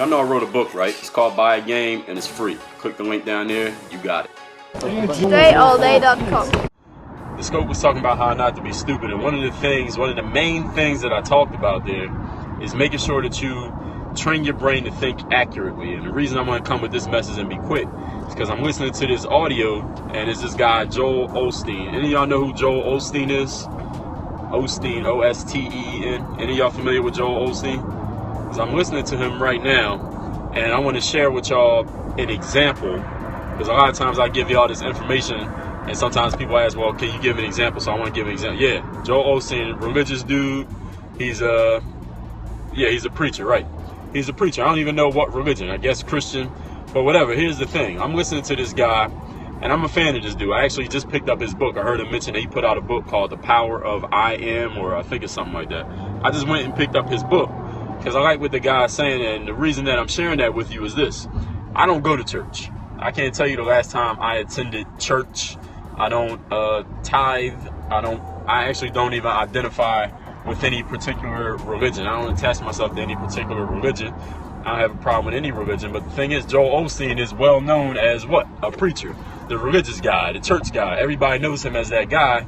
Y'all know I wrote a book, right? It's called Buy a Game and it's free. Click the link down there, you got it. DreAllDay.com. The scope was talking about how not to be stupid, and one of the main things that I talked about there is making sure that you train your brain to think accurately. And the reason I'm going to come with this message and be quick is because I'm listening to this audio, and it's this guy, Joel Osteen. Any of y'all know who Joel Osteen is? Osteen, O-S-T-E-E-N. Any of y'all familiar with Joel Osteen? Because I'm listening to him right now, and I want to share with y'all an example, because a lot of times I give y'all this information, and sometimes people ask, well, can you give an example? So I want to give an example. Yeah, Joel Osteen, religious dude. He's a preacher, right? He's a preacher. I don't even know what religion. I guess Christian, but whatever. Here's the thing. I'm listening to this guy, and I'm a fan of this dude. I actually just picked up his book. I heard him mention that he put out a book called The Power of I Am, or I think it's something like that. I just went and picked up his book because I like what the guy's saying, and the reason that I'm sharing that with you is this. I don't go to church. I can't tell you the last time I attended church. I don't tithe. I actually don't even identify with any particular religion. I don't attach myself to any particular religion. I don't have a problem with any religion. But the thing is, Joel Osteen is well known as what? A preacher, the religious guy, the church guy. Everybody knows him as that guy.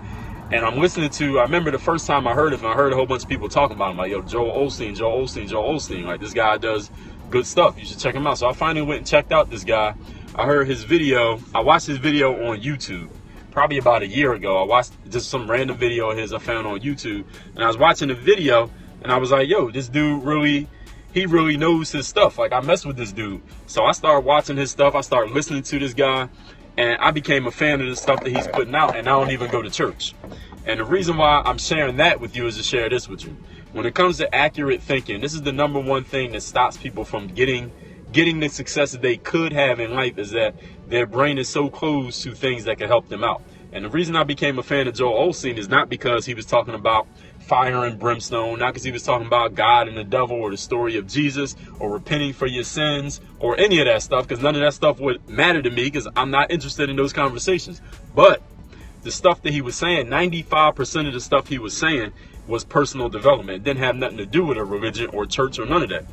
And I'm listening to, I remember the first time I heard of him, I heard a whole bunch of people talking about him. Like, yo, Joel Osteen, Joel Osteen, Joel Osteen. Like, this guy does good stuff. You should check him out. So I finally went and checked out this guy. I heard his video. I watched his video on YouTube. Probably about a year ago. I watched just some random video of his I found on YouTube, and I was watching the video, and I was like, yo, this dude he really knows his stuff. Like, I mess with this dude. So I started watching his stuff. I started listening to this guy, and I became a fan of the stuff that he's putting out, and I don't even go to church. And the reason why I'm sharing that with you is to share this with you. When it comes to accurate thinking, this is the number one thing that stops people from getting the success that they could have in life, is that their brain is so closed to things that can help them out. And the reason I became a fan of Joel Osteen is not because he was talking about fire and brimstone, not because he was talking about God and the devil or the story of Jesus or repenting for your sins or any of that stuff, because none of that stuff would matter to me because I'm not interested in those conversations. But the stuff that he was saying, 95% of the stuff he was saying was personal development. It didn't have nothing to do with a religion or church or none of that.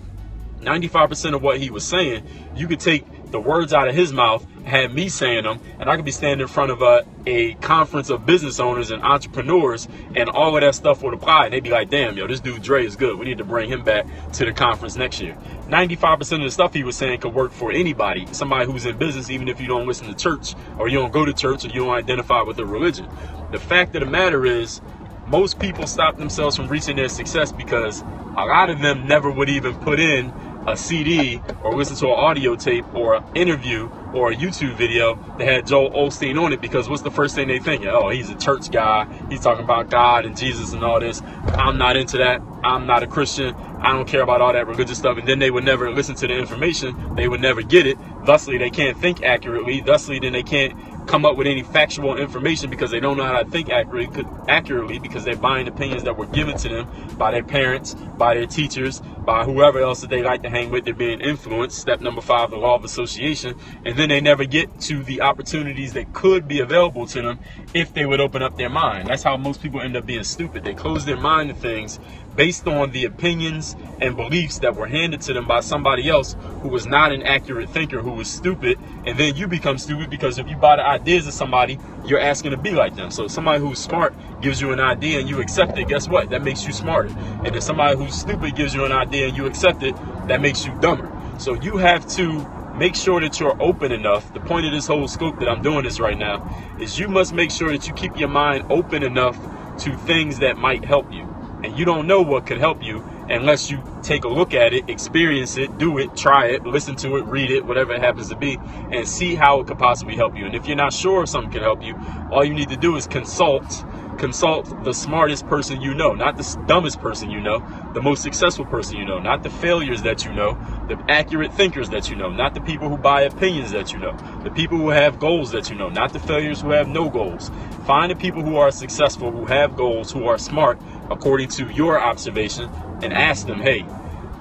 95% of what he was saying, you could take the words out of his mouth, have me saying them, and I could be standing in front of a conference of business owners and entrepreneurs, and all of that stuff would apply. And they'd be like, damn, yo, this dude Dre is good. We need to bring him back to the conference next year. 95% of the stuff he was saying could work for anybody, somebody who's in business, even if you don't listen to church, or you don't go to church, or you don't identify with a religion. The fact of the matter is, most people stop themselves from reaching their success because a lot of them never would even put in a CD or listen to an audio tape or an interview or a YouTube video that had Joel Osteen on it, because what's the first thing they think? Oh, he's a church guy. He's talking about God and Jesus and all this. I'm not into that. I'm not a Christian. I don't care about all that religious stuff. And then they would never listen to the information. They would never get it. Thusly, they can't think accurately. Thusly, then they can't come up with any factual information because they don't know how to think accurately because they're buying opinions that were given to them by their parents, by their teachers, by whoever else that they like to hang with. They're being influenced. Step number 5, the law of association. And then they never get to the opportunities that could be available to them if they would open up their mind. That's how most people end up being stupid. They close their mind to things based on the opinions and beliefs that were handed to them by somebody else who was not an accurate thinker, who was stupid. And then you become stupid because if you buy the ideas of somebody, you're asking to be like them. So somebody who's smart gives you an idea and you accept it. Guess what? That makes you smarter. And if somebody who's stupid gives you an idea and you accept it, that makes you dumber. So you have to make sure that you're open enough. The point of this whole scope that I'm doing this right now is you must make sure that you keep your mind open enough to things that might help you. And you don't know what could help you unless you take a look at it, experience it, do it, try it, listen to it, read it, whatever it happens to be, and see how it could possibly help you. And if you're not sure if something can help you, all you need to do is consult the smartest person you know, not the dumbest person you know, the most successful person you know, not the failures that you know, the accurate thinkers that you know, not the people who buy opinions that you know, the people who have goals that you know, not the failures who have no goals. Find the people who are successful, who have goals, who are smart, according to your observation, and ask them, hey,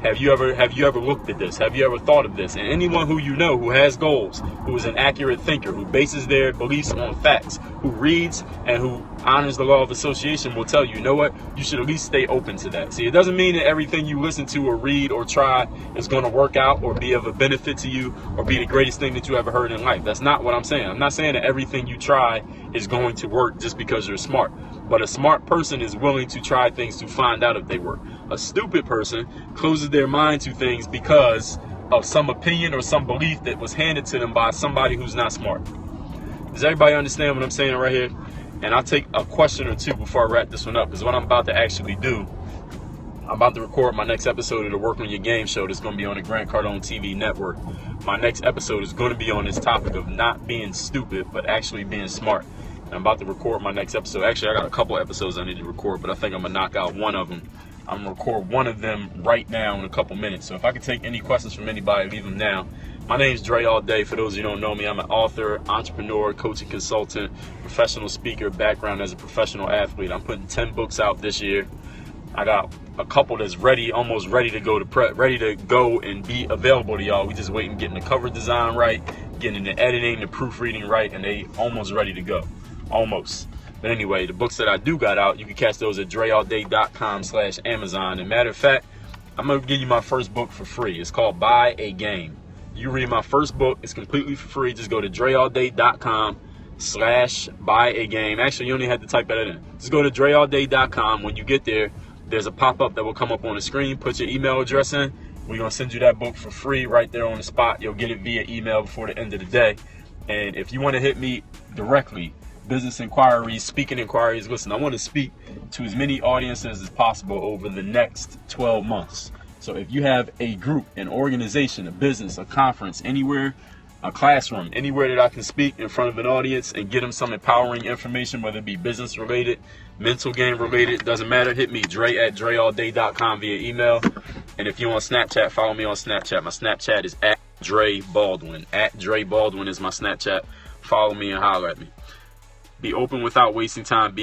Have you ever looked at this? Have you ever thought of this? And anyone who you know who has goals, who is an accurate thinker, who bases their beliefs on facts, who reads and who honors the law of association will tell you, you know what? You should at least stay open to that. See, it doesn't mean that everything you listen to or read or try is going to work out or be of a benefit to you or be the greatest thing that you ever heard in life. That's not what I'm saying. I'm not saying that everything you try is going to work just because you're smart. But a smart person is willing to try things to find out if they work. A stupid person closes their mind to things because of some opinion or some belief that was handed to them by somebody who's not smart. Does everybody understand what I'm saying right here? And I'll take a question or two before I wrap this one up, because what I'm about to actually do, I'm about to record my next episode of the Work on Your Game show that's going to be on the Grant Cardone TV network. My next episode is going to be on this topic of not being stupid, but actually being smart. And I'm about to record my next episode. Actually, I got a couple episodes I need to record, but I think I'm going to knock out one of them. I'm going to record one of them right now in a couple minutes. So if I could take any questions from anybody, leave them now. My name's Dre All Day. For those of you who don't know me, I'm an author, entrepreneur, coaching consultant, professional speaker, background as a professional athlete. I'm putting 10 books out this year. I got a couple that's ready, almost ready to go ready to go and be available to y'all. We just waiting getting the cover design right, getting the editing, the proofreading right, and they almost ready to go. Almost. But anyway, the books that I do got out, you can catch those at dreallday.com/Amazon. And matter of fact, I'm going to give you my first book for free. It's called Buy a Game. You read my first book, it's completely for free. Just go to dreallday.com/buy a game. Actually, you only have to type that in. Just go to dreallday.com. When you get there, there's a pop-up that will come up on the screen. Put your email address in. We're going to send you that book for free right there on the spot. You'll get it via email before the end of the day. And if you want to hit me directly, business inquiries, speaking inquiries, listen, I want to speak to as many audiences as possible over the next 12 months. So if you have a group, an organization, a business, a conference, anywhere, a classroom, anywhere that I can speak in front of an audience and get them some empowering information, whether it be business related, mental game related, doesn't matter, hit me, Dre@dreallday.com via email. And if you're on Snapchat, follow me on Snapchat. My Snapchat is @Dre Baldwin. @Dre Baldwin is my Snapchat. Follow me and holler at me. Be open without wasting time.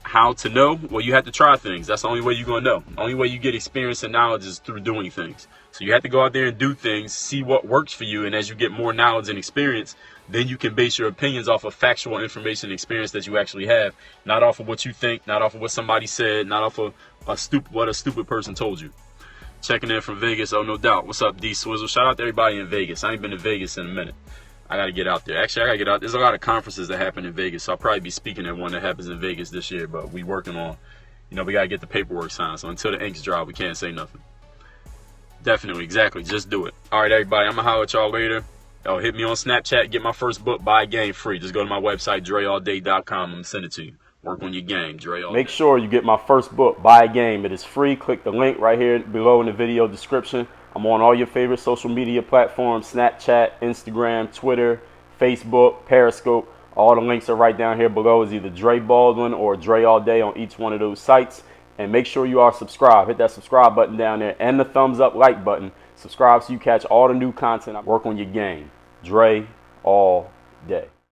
How to know? Well, you have to try things. That's the only way you're going to know. The only way you get experience and knowledge is through doing things. So you have to go out there and do things, see what works for you. And as you get more knowledge and experience, then you can base your opinions off of factual information and experience that you actually have, not off of what you think, not off of what somebody said, not off of what a stupid person told you. Checking in from Vegas. Oh, no doubt. What's up, D Swizzle? Shout out to everybody in Vegas. I ain't been to Vegas in a minute. I got to get out there. Actually, I got to get out. There's a lot of conferences that happen in Vegas, so I'll probably be speaking at one that happens in Vegas this year, but we working on, we got to get the paperwork signed. So until the ink's dry, we can't say nothing. Definitely, exactly. Just do it. All right, everybody. I'm going to holler at y'all later. Hit me on Snapchat. Get my first book, Buy a Game, free. Just go to my website, dreallday.com. I'm going to send it to you. Work on your game, Dre. Make sure you get my first book, Buy a Game. It is free. Click the link right here below in the video description. I'm on all your favorite social media platforms, Snapchat, Instagram, Twitter, Facebook, Periscope. All the links are right down here below. Is either Dre Baldwin or Dre All Day on each one of those sites. And make sure you are subscribed. Hit that subscribe button down there and the thumbs up like button. Subscribe so you catch all the new content. Work on your game. Dre All Day.